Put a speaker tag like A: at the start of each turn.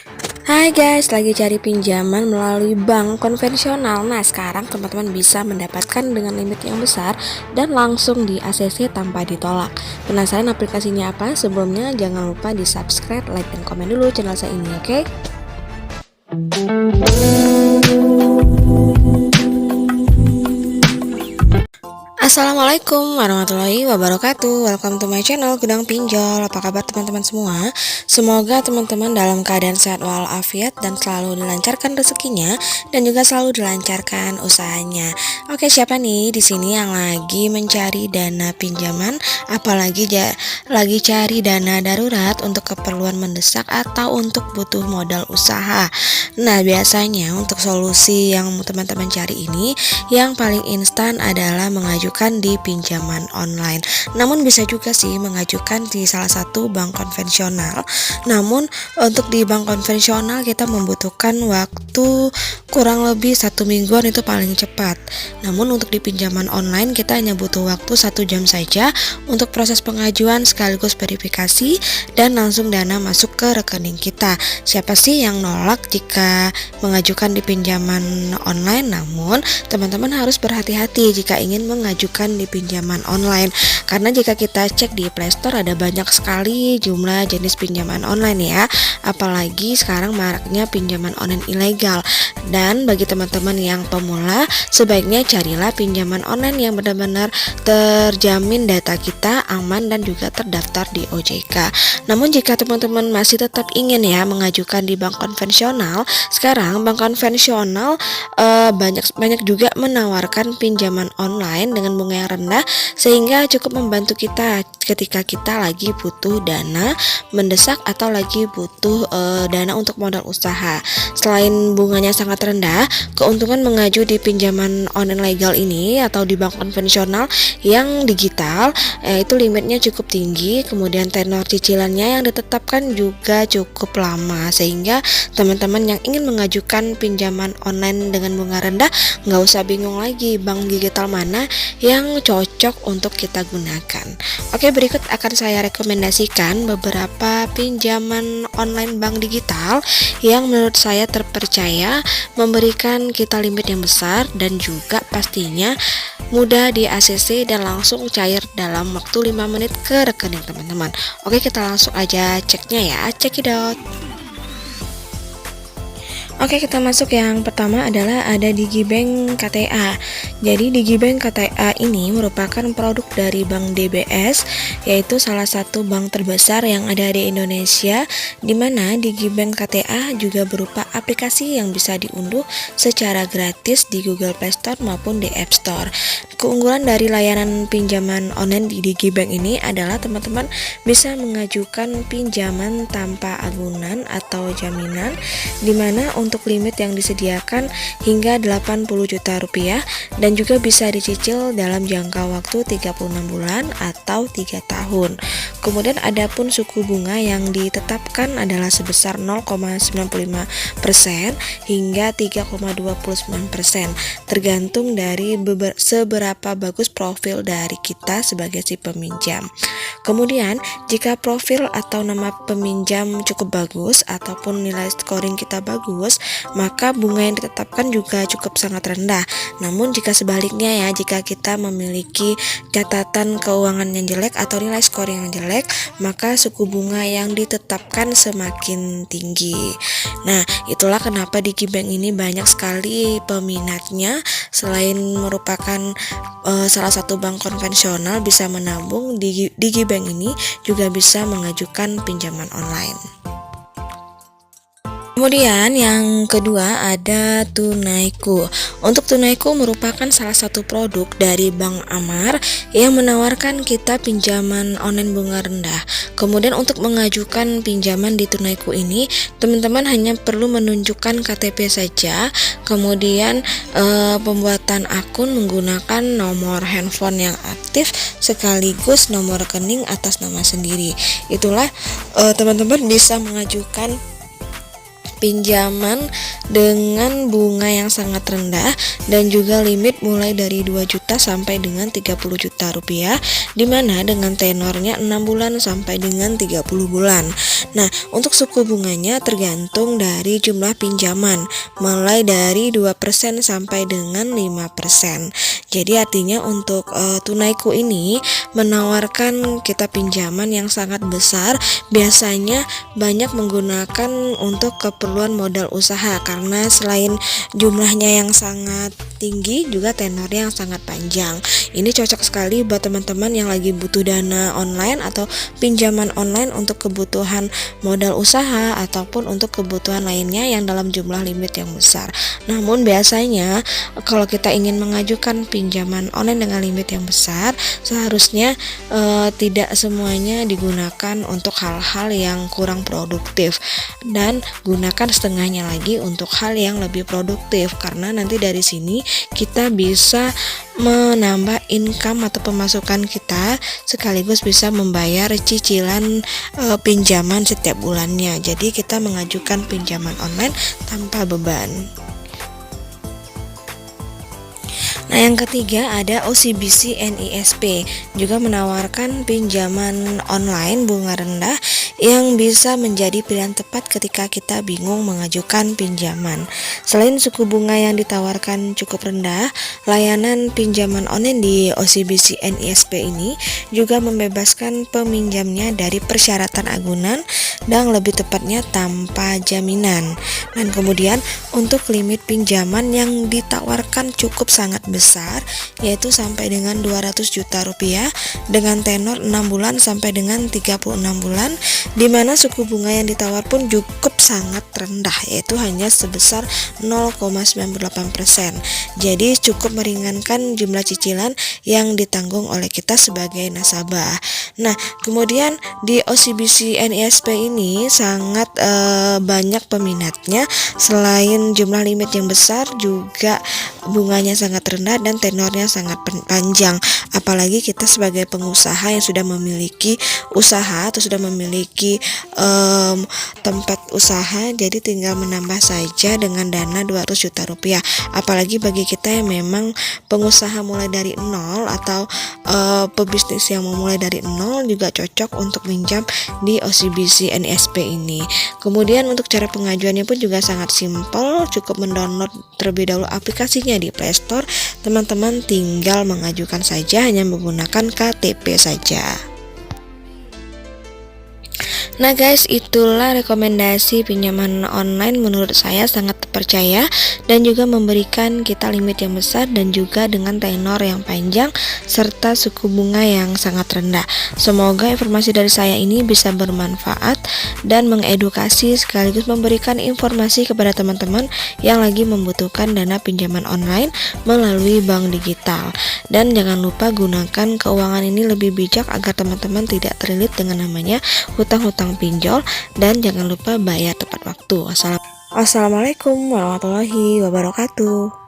A: Hai guys, lagi cari pinjaman melalui bank konvensional. Nah, sekarang teman-teman bisa mendapatkan dengan limit yang besar dan langsung di ACC tanpa ditolak. Penasaran aplikasinya apa? Sebelumnya jangan lupa di subscribe, like, dan komen dulu channel saya ini, oke? Assalamualaikum warahmatullahi wabarakatuh. Welcome to my channel Gudang Pinjol. Apa kabar teman-teman semua? Semoga teman-teman dalam keadaan sehat walafiat dan selalu dilancarkan rezekinya dan juga selalu dilancarkan usahanya. Oke, siapa nih di sini yang lagi mencari dana pinjaman, apalagi lagi cari dana darurat untuk keperluan mendesak atau untuk butuh modal usaha? Nah, biasanya untuk solusi yang teman-teman cari ini, yang paling instan adalah mengajukan di pinjaman online. Namun bisa juga sih mengajukan di salah satu bank konvensional. Namun untuk di bank konvensional kita membutuhkan waktu kurang lebih 1 mingguan, itu paling cepat. Namun untuk di pinjaman online kita hanya butuh waktu 1 jam saja untuk proses pengajuan sekaligus verifikasi dan langsung dana masuk ke rekening kita. Siapa sih yang nolak jika mengajukan di pinjaman online? Namun teman-teman harus berhati-hati jika ingin mengajukan di pinjaman online, karena jika kita cek di Playstore ada banyak sekali jumlah jenis pinjaman online ya, apalagi sekarang maraknya pinjaman online ilegal. Dan bagi teman-teman yang pemula, sebaiknya carilah pinjaman online yang benar-benar terjamin data kita aman dan juga terdaftar di OJK. Namun jika teman-teman masih tetap ingin ya mengajukan di bank konvensional, sekarang bank konvensional banyak juga menawarkan pinjaman online dengan bunga yang rendah, sehingga cukup membantu kita ketika kita lagi butuh dana mendesak atau lagi butuh dana untuk modal usaha. Selain bunganya sangat rendah, keuntungan mengaju di pinjaman online legal ini atau di bank konvensional yang digital itu limitnya cukup tinggi, kemudian tenor cicilannya yang ditetapkan juga cukup lama, sehingga teman-teman yang ingin mengajukan pinjaman online dengan bunga rendah nggak usah bingung lagi bank digital mana yang cocok untuk kita gunakan. Oke, berikut akan saya rekomendasikan beberapa pinjaman online bank digital yang menurut saya terpercaya, memberikan kita limit yang besar dan juga pastinya mudah di ACC dan langsung cair dalam waktu 5 menit ke rekening teman-teman. Oke, kita langsung aja ceknya ya, cekidot. Oke, kita masuk yang pertama adalah ada Digibank KTA. Jadi Digibank KTA ini merupakan produk dari Bank DBS, yaitu salah satu bank terbesar yang ada di Indonesia, di mana Digibank KTA juga berupa aplikasi yang bisa diunduh secara gratis di Google Play Store maupun di App Store. Keunggulan dari layanan pinjaman online di Digibank ini adalah teman-teman bisa mengajukan pinjaman tanpa agunan atau jaminan, di mana untuk limit yang disediakan hingga 80 juta rupiah dan juga bisa dicicil dalam jangka waktu 36 bulan atau 3 tahun. Kemudian adapun suku bunga yang ditetapkan adalah sebesar 0,95% hingga 3,29%, tergantung dari seberapa bagus profil dari kita sebagai si peminjam. Kemudian jika profil atau nama peminjam cukup bagus ataupun nilai scoring kita bagus, maka bunga yang ditetapkan juga cukup sangat rendah. Namun jika sebaliknya ya, jika kita memiliki catatan keuangan yang jelek atau nilai scoring yang jelek, maka suku bunga yang ditetapkan semakin tinggi. Nah, itulah kenapa Digibank ini banyak sekali peminatnya. Selain merupakan salah satu bank konvensional bisa menabung, Digibank ini juga bisa mengajukan pinjaman online. Kemudian yang kedua ada Tunaiku. Untuk Tunaiku merupakan salah satu produk dari Bank Amar yang menawarkan kita pinjaman online bunga rendah. Kemudian untuk mengajukan pinjaman di Tunaiku ini, teman-teman hanya perlu menunjukkan KTP saja. Kemudian pembuatan akun menggunakan nomor handphone yang aktif sekaligus nomor rekening atas nama sendiri. Itulah teman-teman bisa mengajukan pinjaman dengan bunga yang sangat rendah dan juga limit mulai dari 2 juta sampai dengan 30 juta rupiah, dimana dengan tenornya 6 bulan sampai dengan 30 bulan. Nah, untuk suku bunganya tergantung dari jumlah pinjaman, mulai dari 2% sampai dengan 5%. Jadi artinya untuk Tunaiku ini menawarkan kita pinjaman yang sangat besar, biasanya banyak menggunakan untuk keperluan modal usaha karena selain jumlahnya yang sangat tinggi juga tenornya yang sangat panjang. Ini cocok sekali buat teman-teman yang lagi butuh dana online atau pinjaman online untuk kebutuhan modal usaha ataupun untuk kebutuhan lainnya yang dalam jumlah limit yang besar. Namun biasanya kalau kita ingin mengajukan pinjaman online dengan limit yang besar, seharusnya tidak semuanya digunakan untuk hal-hal yang kurang produktif, dan gunakan setengahnya lagi untuk hal yang lebih produktif, karena nanti dari sini kita bisa menambah income atau pemasukan kita sekaligus bisa membayar cicilan pinjaman setiap bulannya. Jadi kita mengajukan pinjaman online tanpa beban. Nah, yang ketiga ada OCBC NISP, juga menawarkan pinjaman online bunga rendah yang bisa menjadi pilihan tepat ketika kita bingung mengajukan pinjaman. Selain suku bunga yang ditawarkan cukup rendah, layanan pinjaman online di OCBC NISP ini juga membebaskan peminjamnya dari persyaratan agunan dan lebih tepatnya tanpa jaminan. Dan kemudian untuk limit pinjaman yang ditawarkan cukup sangat besar, yaitu sampai dengan 200 juta rupiah dengan tenor 6 bulan sampai dengan 36 bulan, di mana suku bunga yang ditawar pun cukup sangat rendah, yaitu hanya sebesar 0,98%. Jadi cukup meringankan jumlah cicilan yang ditanggung oleh kita sebagai nasabah. Nah, kemudian di OCBC NISP ini sangat banyak peminatnya. Selain jumlah limit yang besar, juga bunganya sangat rendah dan tenornya sangat panjang. Apalagi kita sebagai pengusaha yang sudah memiliki usaha atau sudah memiliki tempat usaha, jadi tinggal menambah saja dengan dana 200 juta rupiah. Apalagi bagi kita yang memang pengusaha mulai dari nol atau pebisnis yang memulai dari nol, juga cocok untuk minjam di OCBC NISP ini. Kemudian untuk cara pengajuannya pun juga sangat simpel, cukup mendownload terlebih dahulu aplikasinya di Play Store. Teman-teman tinggal mengajukan saja, hanya menggunakan KTP saja. Nah guys, itulah rekomendasi pinjaman online menurut saya sangat terpercaya dan juga memberikan kita limit yang besar dan juga dengan tenor yang panjang serta suku bunga yang sangat rendah. Semoga informasi dari saya ini bisa bermanfaat dan mengedukasi sekaligus memberikan informasi kepada teman-teman yang lagi membutuhkan dana pinjaman online melalui bank digital. Dan jangan lupa gunakan keuangan ini lebih bijak agar teman-teman tidak terlilit dengan namanya hutang-hutang pinjol, dan jangan lupa bayar tepat waktu. Wassalamualaikum warahmatullahi wabarakatuh.